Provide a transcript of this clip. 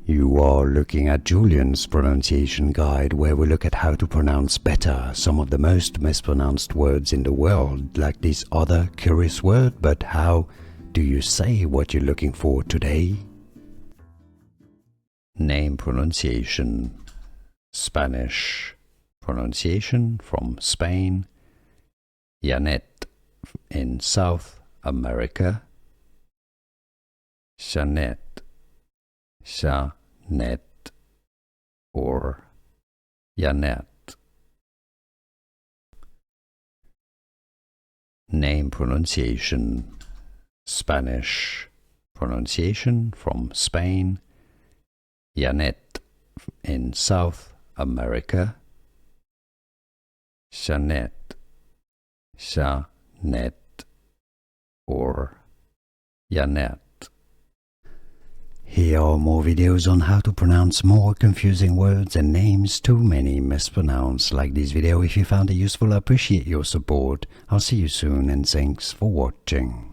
You are looking at Julian's pronunciation guide, where we look at how to pronounce better some of the most mispronounced words in the world, like this other curious word. But how do you say what you're looking for today? Name pronunciation. Spanish pronunciation from Spain. Yanet in South America. Yanet, Yanet, or Yanet. Name pronunciation. Spanish pronunciation from Spain. Yanet in South America. Yanet, Yanet, or Yanet. Here are more videos on how to pronounce more confusing words and names too many mispronounced. Like this video if you found it useful. I appreciate your support. I'll see you soon and thanks for watching.